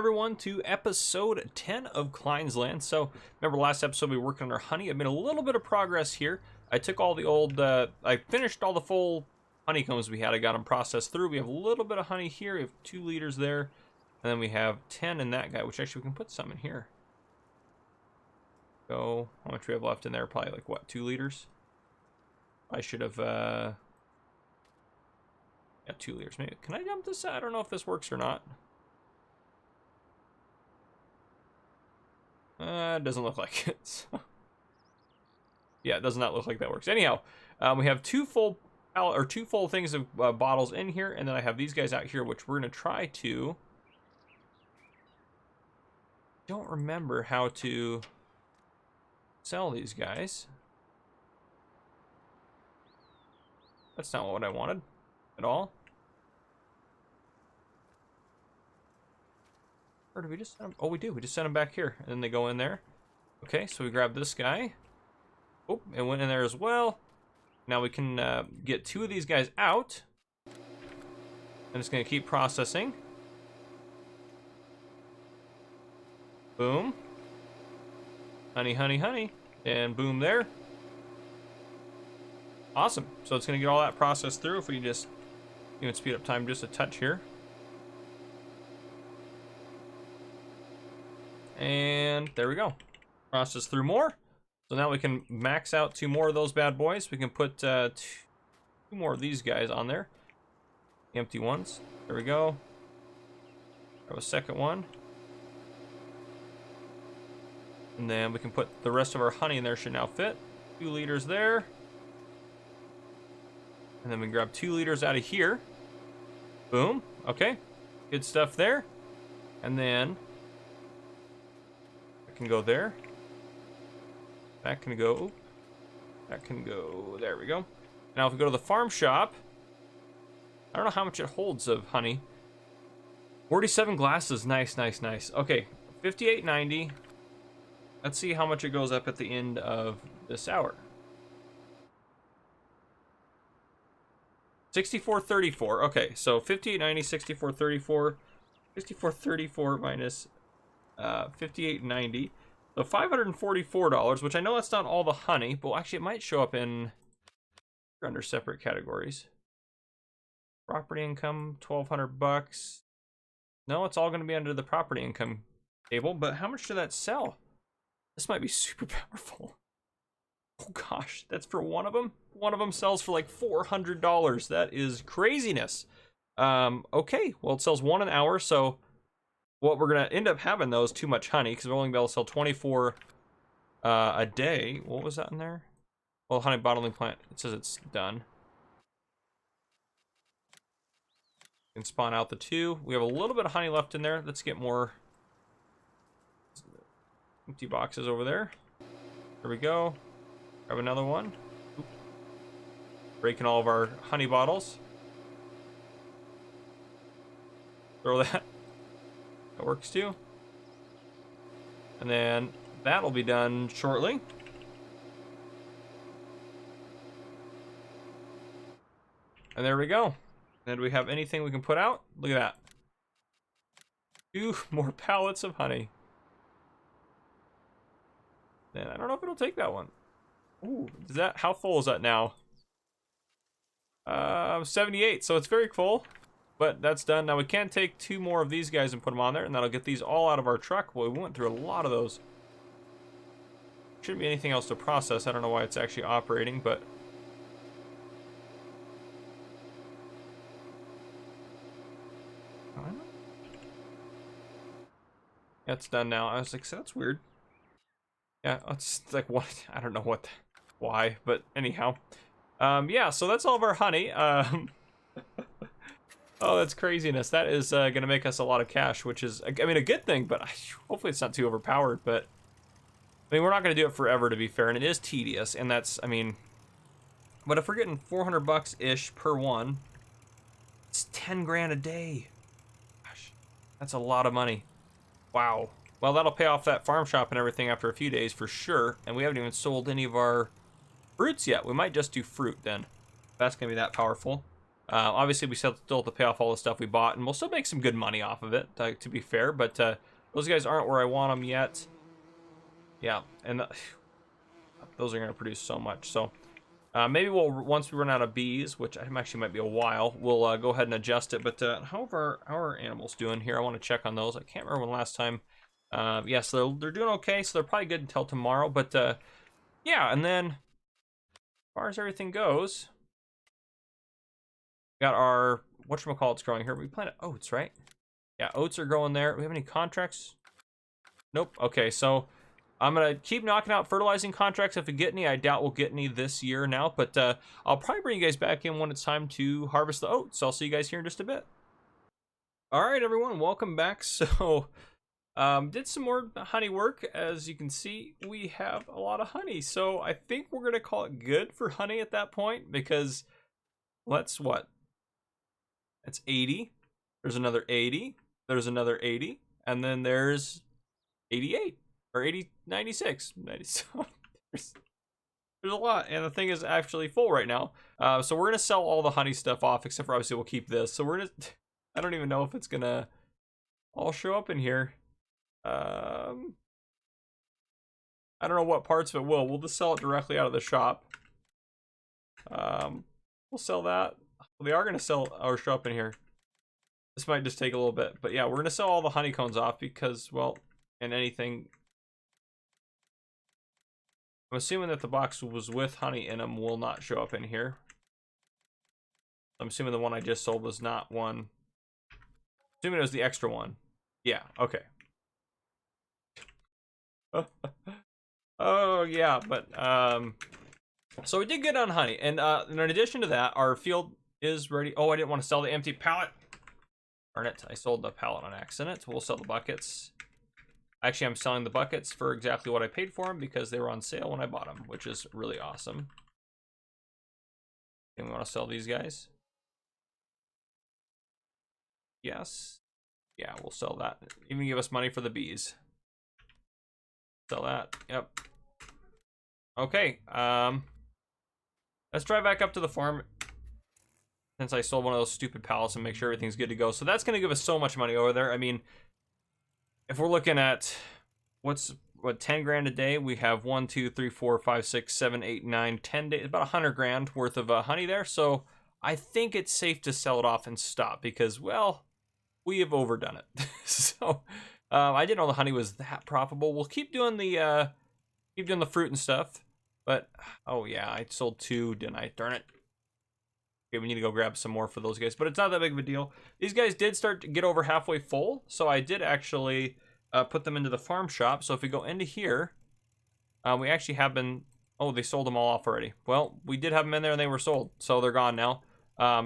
everyone to episode 10 of Kleines Land. So remember last episode we were working on our honey. I've made a little bit of progress here. I took all the old, I finished all the full honeycombs we had. I got them processed through. We have a little bit of honey here. We have 2 liters there. And then we have 10 in that guy, which actually we can put some in here. So how much we have left in there? Probably like what, 2 liters? I should have, yeah, 2 liters maybe. Can I dump this? I don't know if this works or not. It doesn't look like it. So. Yeah, it does not look like that works. Anyhow, we have 2 full things of bottles in here, and then I have these guys out here, which we're gonna try to. Don't remember how to sell these guys. That's not what I wanted at all. Or did we just send them? Oh, we do. We just sent them back here, and then they go in there. Okay, so we grab this guy. Oh, it went in there as well. Now we can get 2 of these guys out. And it's going to keep processing. Boom. Honey, honey, honey. And boom there. Awesome. So it's going to get all that processed through. If we just even speed up time just a touch here. And there we go. Process through more. So now we can max out 2 more of those bad boys. We can put 2 more of these guys on there. Empty ones. There we go. Grab a second one. And then we can put the rest of our honey in there. Should now fit. 2 liters there. And then we grab 2 liters out of here. Boom. Okay. Good stuff there. And then that can go there. That can go. That can go. There we go. Now if we go to the farm shop, I don't know how much it holds of honey. 47 glasses. Nice, nice, nice. Okay, 58.90. Let's see how much it goes up at the end of this hour. 64.34. Okay, so 58.90, 64.34, 64.34 minus 58.90. So $544, which I know that's not all the honey, but actually it might show up in under separate categories. Property income, 1,200 bucks. No, it's all going to be under the property income table, but how much did that sell? This might be super powerful. Oh gosh, that's for one of them? One of them sells for like $400. That is craziness. Okay, well it sells 1 an hour, so what we're gonna end up having though is too much honey because we're only gonna be able to sell 24 a day. What was that in there? Well, honey bottling plant. It says it's done. We can spawn out the 2. We have a little bit of honey left in there. Let's get more empty boxes over there. There we go. Grab another one. Oop. Breaking all of our honey bottles. Throw that. That works too. And then that'll be done shortly. And there we go. And do we have anything we can put out? Look at that. 2 more pallets of honey. And I don't know if it'll take that one. Ooh, is that, how full is that now? 78, so it's very full. But that's done. Now we can take 2 more of these guys and put them on there, and that'll get these all out of our truck. Well, we went through a lot of those. Shouldn't be anything else to process. I don't know why it's actually operating, but yeah, it's done now. I was like, so that's weird. Yeah, it's like what? I don't know what, why, but anyhow, yeah. So that's all of our honey. Oh, that's craziness. That is going to make us a lot of cash, which is, I mean, a good thing, but hopefully it's not too overpowered. But, I mean, we're not going to do it forever, to be fair, and it is tedious, and that's, I mean, but if we're getting 400 bucks-ish per one, it's 10 grand a day. Gosh, that's a lot of money. Wow. Well, that'll pay off that farm shop and everything after a few days for sure, and we haven't even sold any of our fruits yet. We might just do fruit then. That's going to be that powerful. Obviously, we still have to pay off all the stuff we bought, and we'll still make some good money off of it, to be fair. But those guys aren't where I want them yet. Yeah, and those are going to produce so much. So maybe we'll, once we run out of bees, which actually might be a while, we'll go ahead and adjust it. But how are our animals doing here? I want to check on those. I can't remember when last time. Yes, they're doing okay, so they're probably good until tomorrow. But yeah, and then as far as everything goes, we got our whatchamacallit's growing here. We planted oats, right? Yeah, oats are growing there. We have any contracts? Nope. Okay, so I'm gonna keep knocking out fertilizing contracts if we get any. I doubt we'll get any this year now, but I'll probably bring you guys back in when it's time to harvest the oats. I'll see you guys here in just a bit. All right, everyone, welcome back. So did some more honey work. As you can see, we have a lot of honey, so I think we're gonna call it good for honey at that point, because let's what, it's 80, there's another 80, there's another 80, and then there's 88 or 80, 96, 97. there's a lot, and the thing is actually full right now. So we're gonna sell all the honey stuff off, except for obviously we'll keep this. So we're gonna, I don't even know if it's gonna all show up in here. I don't know what parts of it will. We'll just sell it directly out of the shop. We'll sell that. They are going to sell or show up in here. This might just take a little bit, but yeah, we're going to sell all the honeycombs off because, well, and anything. I'm assuming that the box was with honey in them will not show up in here. I'm assuming the one I just sold was not one. Assuming it was the extra one. Yeah, okay. Oh yeah, but so we did good on honey, and in addition to that, our field is ready. Oh, I didn't want to sell the empty pallet. Darn it, I sold the pallet on accident. We'll sell the buckets. Actually, I'm selling the buckets for exactly what I paid for them because they were on sale when I bought them, which is really awesome. And we want to sell these guys. Yes. Yeah, we'll sell that. Even give us money for the bees. Sell that. Yep. Okay. Let's drive back up to the farm since I sold one of those stupid pallets and make sure everything's good to go. So that's going to give us so much money over there. I mean, if we're looking at what 10 grand a day, we have 1, 2, 3, 4, 5, 6, 7, 8, 9, 10 days, about 100 grand worth of honey there. So I think it's safe to sell it off and stop because, well, we have overdone it. So I didn't know the honey was that profitable. We'll keep doing the fruit and stuff. But oh yeah, I sold 2, didn't I? Darn it. Okay, we need to go grab some more for those guys, but it's not that big of a deal. These guys did start to get over halfway full, so I did actually put them into the farm shop. So if we go into here, we actually have been. Oh, they sold them all off already. Well, we did have them in there and they were sold, so they're gone now.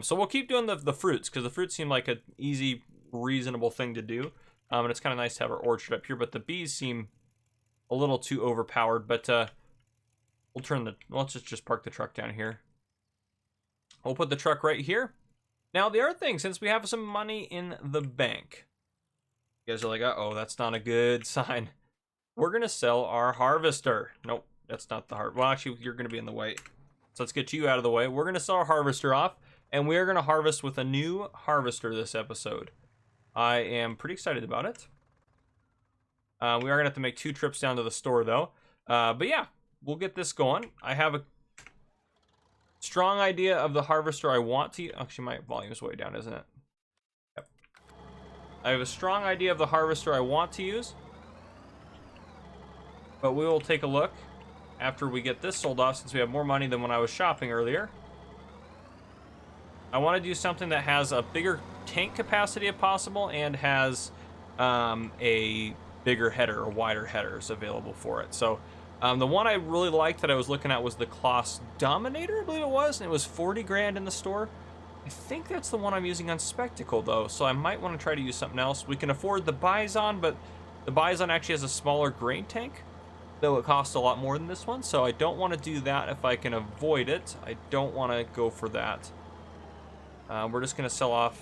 So we'll keep doing the fruits because the fruits seem like an easy, reasonable thing to do. And it's kind of nice to have our orchard up here, but the bees seem a little too overpowered. But we'll turn the. Let's just park the truck down here. We'll put the truck right here. Now the other thing, since we have some money in the bank, you guys are like, uh-oh, that's not a good sign. We're gonna sell our harvester. Nope, that's not the well, actually, you're gonna be in the way. So let's get you out of the way. We're gonna sell our harvester off, and we are gonna harvest with a new harvester this episode. I am pretty excited about it. We are gonna have to make 2 trips down to the store though. But yeah, we'll get this going. I have a strong idea of the harvester I want to. Actually, my volume's way down, isn't it? Yep. I have a strong idea of the harvester I want to use, but we will take a look after we get this sold off, since we have more money than when I was shopping earlier. I want to do something that has a bigger tank capacity if possible, and has a bigger header or wider headers available for it. So the one I really liked that I was looking at was the CLAAS Dominator, I believe it was, and it was 40 grand in the store. I think that's the one I'm using on Spectacle though, so I might want to try to use something else. We can afford the Bison, but the Bison actually has a smaller grain tank, though it costs a lot more than this one, so I don't want to do that if I can avoid it. I don't want to go for that. We're just going to sell off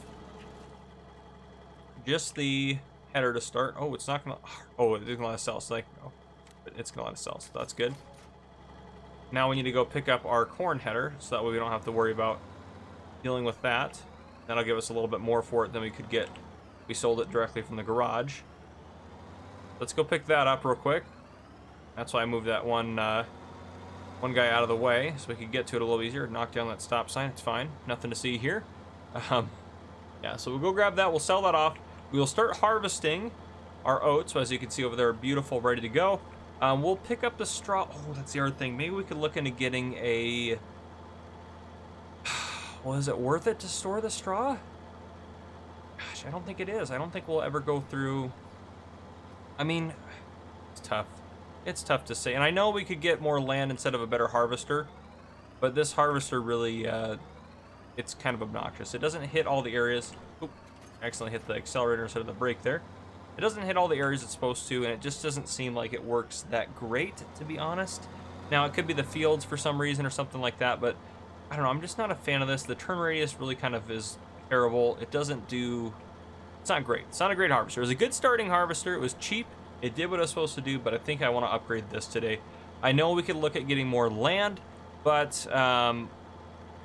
just the header to start. Oh, it's not going to... Oh, it's going to let us sell. So like, oh, it's going to let us sell, so that's good. Now we need to go pick up our corn header, so that way we don't have to worry about dealing with that. That'll give us a little bit more for it than we could get. We sold it directly from the garage. Let's go pick that up real quick. That's why I moved that one guy out of the way so we could get to it a little easier. Knock down that stop sign. It's fine. Nothing to see here. Yeah, so we'll go grab that. We'll sell that off. We will start harvesting our oats. So as you can see over there, beautiful, ready to go. We'll pick up the straw. Oh, that's the other thing. Maybe we could look into getting a... Well, is it worth it to store the straw? Gosh, I don't think it is. I don't think we'll ever go through... I mean, it's tough. It's tough to say. And I know we could get more land instead of a better harvester, but this harvester really, it's kind of obnoxious. It doesn't hit all the areas. Oop, I accidentally hit the accelerator instead of the brake there. It doesn't hit all the areas it's supposed to, and it just doesn't seem like it works that great, to be honest. Now, it could be the fields for some reason or something like that, but I don't know. I'm just not a fan of this. The turn radius really kind of is terrible. It doesn't do... It's not great. It's not a great harvester. It was a good starting harvester. It was cheap. It did what it was supposed to do, but I think I want to upgrade this today. I know we could look at getting more land, but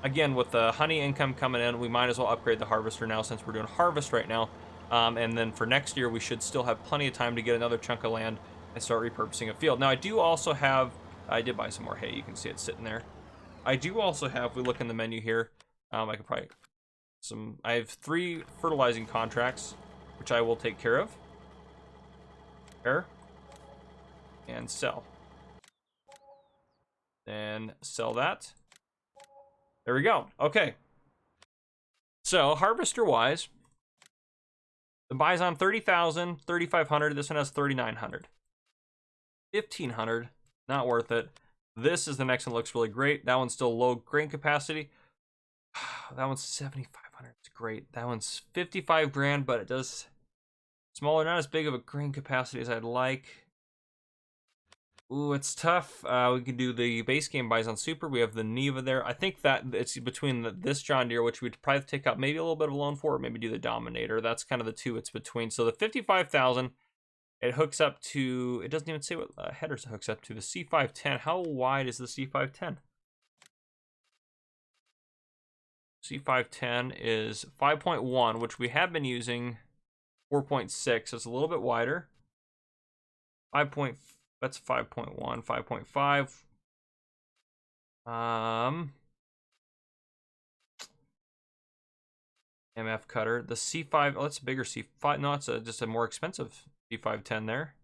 again, with the honey income coming in, we might as well upgrade the harvester now since we're doing harvest right now. And then for next year, we should still have plenty of time to get another chunk of land and start repurposing a field. Now, I do also have... I did buy some more hay. You can see it sitting there. I do also have... We look in the menu here. I could probably... I have 3 fertilizing contracts, which I will take care of. Repair. And sell. And sell that. There we go. Okay. So, harvester-wise, the buys on 30,000, 3,500. This one has 3,900. 1,500. Not worth it. This is the next one. Looks really great. That one's still low grain capacity. That one's 7,500. It's great. That one's 55 grand, but it does smaller, not as big of a grain capacity as I'd like. Ooh, it's tough. We can do the base game buys on super. We have the Neva there. I think that it's between this John Deere, which we'd probably take out maybe a little bit of a loan for, or maybe do the Dominator. That's kind of the two it's between. So the 55,000, it hooks up to, it doesn't even say what headers it hooks up to. The C510. How wide is the C510? C510 is 5.1, which we have been using 4.6, so it's a little bit wider. That's 5.1, 5.5. MF cutter. The C5, oh, that's a bigger C5. No, it's just a more expensive C510 there.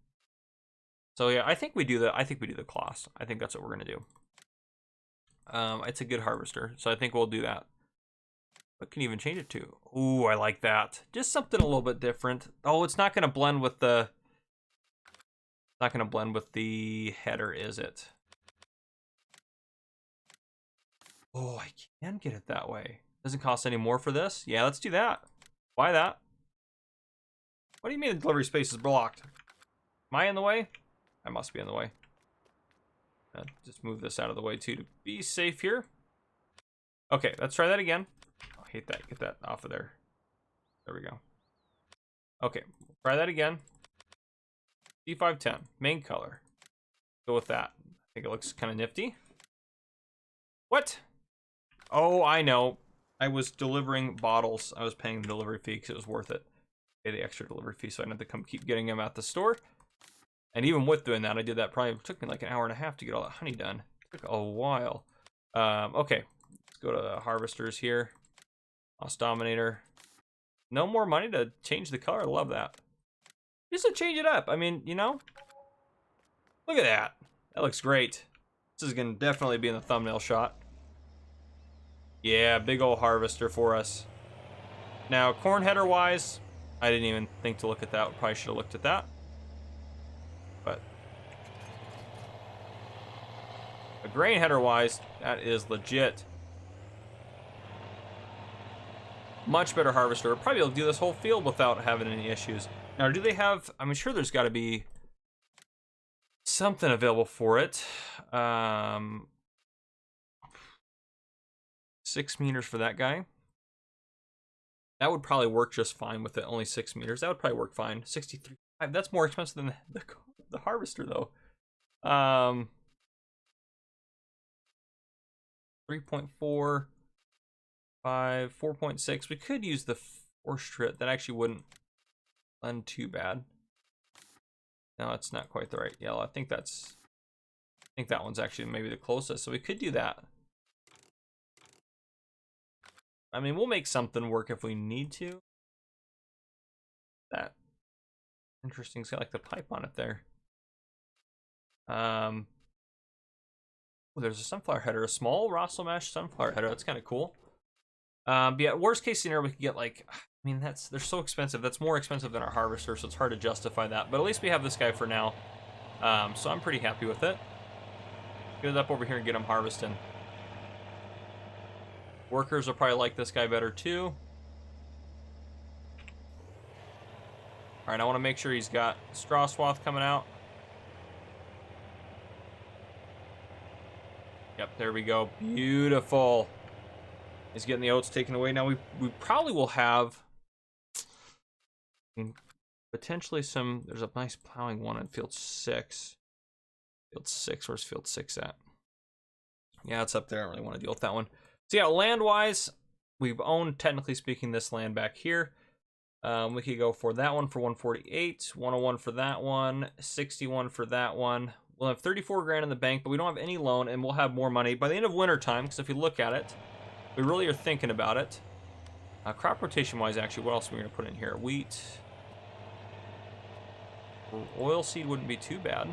So yeah, I think we do the Claas. I think that's what we're gonna do. It's a good harvester, so I think we'll do that. What can you even change it to? Ooh, I like that. Just something a little bit different. Oh, it's not gonna blend with the... Not gonna blend with the header, is it? Oh, I can get it that way. Doesn't cost any more for this? Yeah, let's do that. Why that? What do you mean the delivery space is blocked? Am I in the way? I must be in the way. Just move this out of the way too to be safe here. Okay, let's try that again. I hate that. Get that off of there. There we go. Okay, try that again. C510, main color. Go with that. I think it looks kind of nifty. What? Oh, I know. I was delivering bottles. I was paying the delivery fee because it was worth it. Pay the extra delivery fee, so I didn't have to come keep getting them at the store. And even with doing that, I did that probably, it took me like an hour and a half to get all that honey done. It took a while. Okay, let's go to the harvesters here. Lost Dominator. No more money to change the color. I love that. Just to change it up. I mean, you know, look at that. That looks great. This is going to definitely be in the thumbnail shot. Yeah, big old harvester for us. Now, corn header wise, I didn't even think to look at that. Probably should have looked at that. But a grain header wise, that is legit. Much better harvester. We'll probably be able to do this whole field without having any issues. Now, do they have... I'm sure there's got to be something available for it. 6 meters for that guy. That would probably work just fine with it. Only 6 meters. That would probably work fine. 63. That's more expensive than the harvester, though. 3.4. 4.6. We could use the force strip. That actually wouldn't lend too bad. No, it's not quite the right yellow. I think that one's actually maybe the closest. So we could do that. I mean, we'll make something work if we need to. That interesting. It's got like the pipe on it there. Oh, there's a sunflower header, a small Russell mesh sunflower header. That's kind of cool. But yeah, worst case scenario, we could get like, I mean, they're so expensive. That's more expensive than our harvester, so it's hard to justify that. But at least we have this guy for now. So I'm pretty happy with it. Get it up over here and get him harvesting. Workers will probably like this guy better too. All right, I want to make sure he's got straw swath coming out. Yep, there we go. Beautiful. He's getting the oats taken away. Now we probably will have, I mean, potentially some. There's a nice plowing one in field 6. Field 6. Where's field 6 at? Yeah, it's up there. I don't really want to deal with that one. So yeah, land-wise, we've owned, technically speaking, this land back here. We could go for that one for 148, 101 for that one, 61 for that one. We'll have 34 grand in the bank, but we don't have any loan, and we'll have more money by the end of winter time. Because if you look at it, we really are thinking about it. Crop rotation-wise, actually, what else are we going to put in here? Wheat. Oilseed wouldn't be too bad.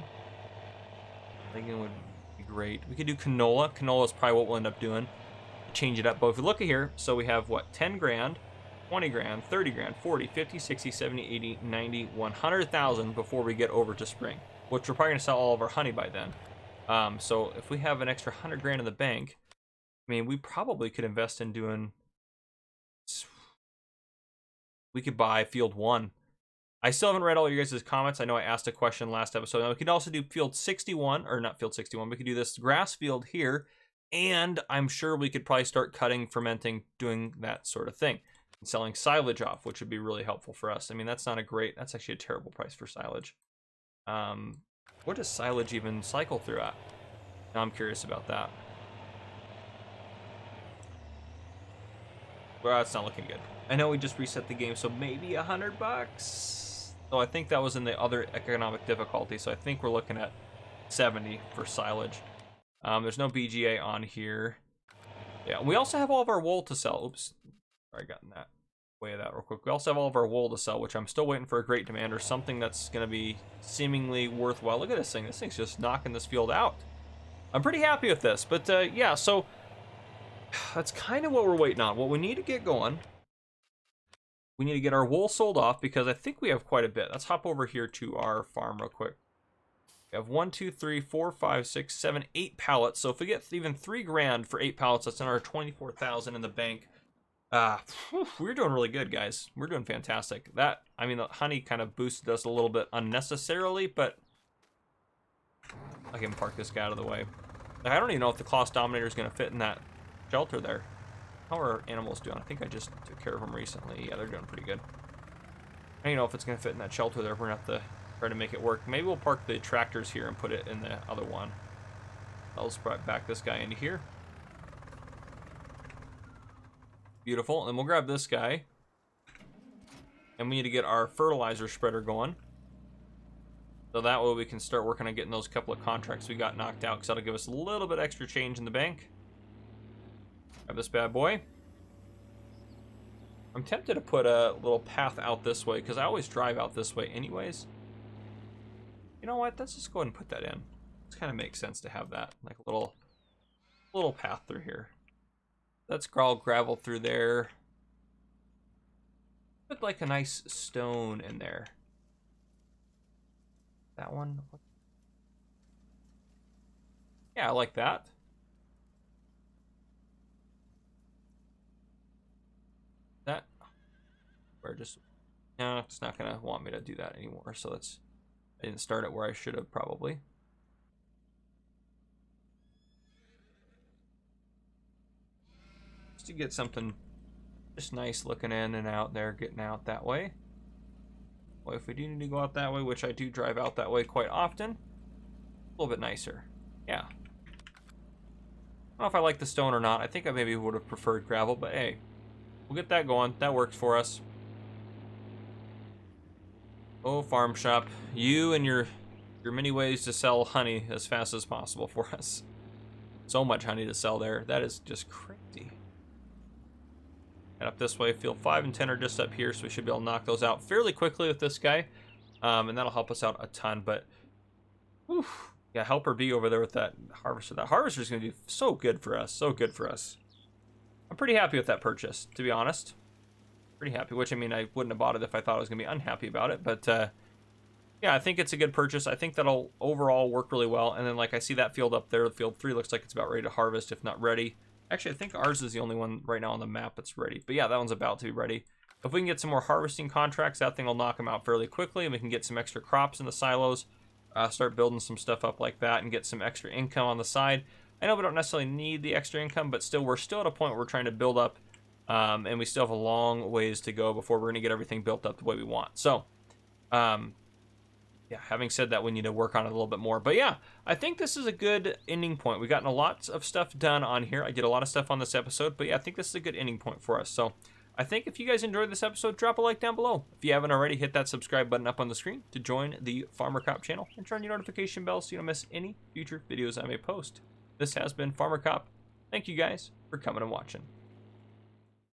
I think it would be great. We could do canola. Canola is probably what we'll end up doing. Change it up. But if we look at here, so we have what? 10 grand, 20 grand, 30 grand, 40, 50, 60, 70, 80, 90, 100,000 before we get over to spring, which we're probably going to sell all of our honey by then. So if we have an extra 100 grand in the bank, I mean, we probably could invest in doing, we could buy field 1. I still haven't read all your guys' comments. I know I asked a question last episode. Now we could also do field 61, or not field 61, we could do this grass field here, and I'm sure we could probably start cutting, fermenting, doing that sort of thing, and selling silage off, which would be really helpful for us. I mean, that's actually a terrible price for silage. What does silage even cycle through at? Now I'm curious about that. Well, it's not looking good. I know we just reset the game, so maybe $100. So I think that was in the other economic difficulty. So I think we're looking at 70 for silage. There's no BGA on here. Yeah, we also have all of our wool to sell. Oops, sorry, I got in that way of that real quick. We also have all of our wool to sell, which I'm still waiting for a great demand or something that's going to be seemingly worthwhile. Look at this thing. This thing's just knocking this field out. I'm pretty happy with this, but yeah, so that's kind of what we're waiting on. What we need to get going, we need to get our wool sold off because I think we have quite a bit. Let's hop over here to our farm real quick. We have 1, 2, 3, 4, 5, 6, 7, 8 pallets. So if we get even 3 grand for 8 pallets, that's another 24,000 in the bank. We're doing really good, guys. We're doing fantastic. I mean, the honey kind of boosted us a little bit unnecessarily, but I can park this guy out of the way. I don't even know if the Claas Dominator is going to fit in that shelter there. How are our animals doing? I think I just took care of them recently. Yeah, they're doing pretty good. I don't know if it's going to fit in that shelter there. We're going to have to try to make it work. Maybe we'll park the tractors here and put it in the other one. I'll just back this guy into here. Beautiful. And then we'll grab this guy. And we need to get our fertilizer spreader going. So that way we can start working on getting those couple of contracts we got knocked out, because that'll give us a little bit extra change in the bank. Grab this bad boy. I'm tempted to put a little path out this way, because I always drive out this way anyways. You know what? Let's just go ahead and put that in. It kind of makes sense to have that, like a little path through here. Let's gravel through there. Put like a nice stone in there. That one. Yeah, I like that. That. Or just. No, it's not gonna want me to do that anymore. So let's. I didn't start it where I should have probably. Just to get something just nice looking in and out there, getting out that way. Well, if we do need to go out that way, which I do drive out that way quite often, a little bit nicer. Yeah. don't know if I like the stone or not. I think I maybe would have preferred gravel, but hey, we'll get that going. That works for us. Oh, farm shop. You and your many ways to sell honey as fast as possible for us. So much honey to sell there. That is just crazy. And up this way, field 5 and 10 are just up here, so we should be able to knock those out fairly quickly with this guy. And that'll help us out a ton, but whew, yeah, helper B over there with that harvester. That harvester is going to be so good for us, so good for us. I'm pretty happy with that purchase, to be honest. Pretty happy, which, I mean, I wouldn't have bought it if I thought I was going to be unhappy about it, but yeah, I think it's a good purchase. I think that'll overall work really well. And then, like, I see that field up there. Field 3 looks like it's about ready to harvest, if not ready. Actually, I think ours is the only one right now on the map that's ready. But yeah, that one's about to be ready. If we can get some more harvesting contracts, that thing will knock them out fairly quickly, and we can get some extra crops in the silos, start building some stuff up like that, and get some extra income on the side. I know we don't necessarily need the extra income, but still, we're still at a point where we're trying to build up, and we still have a long ways to go before we're going to get everything built up the way we want. So, yeah, having said that, we need to work on it a little bit more. But yeah, I think this is a good ending point. We've gotten a lot of stuff done on here. I did a lot of stuff on this episode, but yeah, I think this is a good ending point for us. So I think if you guys enjoyed this episode, drop a like down below. If you haven't already, hit that subscribe button up on the screen to join the Farmer Cop channel and turn your notification bell so you don't miss any future videos I may post. This has been Farmer Cop. Thank you guys for coming and watching.